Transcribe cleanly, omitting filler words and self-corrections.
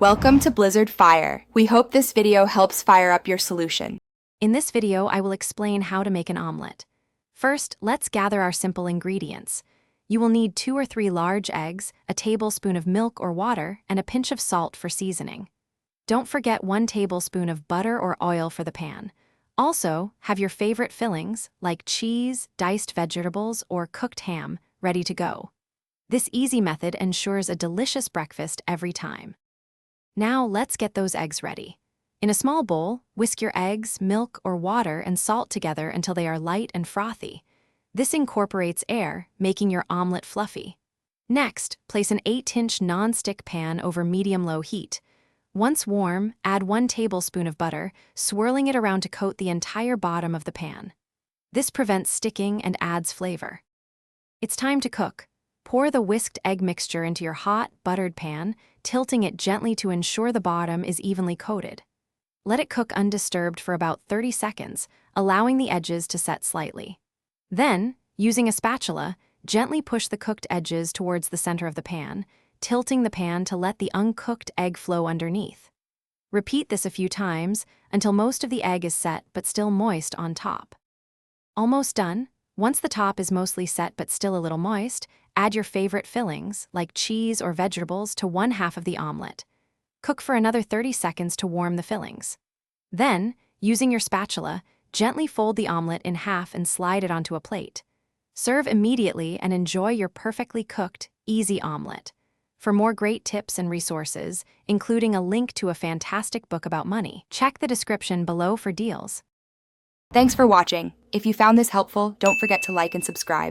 Welcome to Blizzard Fire. We hope this video helps fire up your solution. In this video, I will explain how to make an omelet. First, let's gather our simple ingredients. You will need 2 or 3 large eggs, a tablespoon of milk or water, and a pinch of salt for seasoning. Don't forget 1 tablespoon of butter or oil for the pan. Also, have your favorite fillings, like cheese, diced vegetables, or cooked ham, ready to go. This easy method ensures a delicious breakfast every time. Now let's get those eggs ready. In a small bowl, whisk your eggs, milk, or water and salt together until they are light and frothy. This incorporates air, making your omelet fluffy. Next, place an 8-inch non-stick pan over medium-low heat. Once warm, add 1 tablespoon of butter, swirling it around to coat the entire bottom of the pan. This prevents sticking and adds flavor. It's time to cook. Pour the whisked egg mixture into your hot, buttered pan, tilting it gently to ensure the bottom is evenly coated. Let it cook undisturbed for about 30 seconds, allowing the edges to set slightly. Then, using a spatula, gently push the cooked edges towards the center of the pan, tilting the pan to let the uncooked egg flow underneath. Repeat this a few times until most of the egg is set but still moist on top. Almost done. Once the top is mostly set but still a little moist, add your favorite fillings, like cheese or vegetables, to 1/2 of the omelet. Cook for another 30 seconds to warm the fillings. Then, using your spatula, gently fold the omelet in half and slide it onto a plate. Serve immediately and enjoy your perfectly cooked, easy omelet. For more great tips and resources, including a link to a fantastic book about money, check the description below for deals. Thanks for watching. If you found this helpful, don't forget to like and subscribe.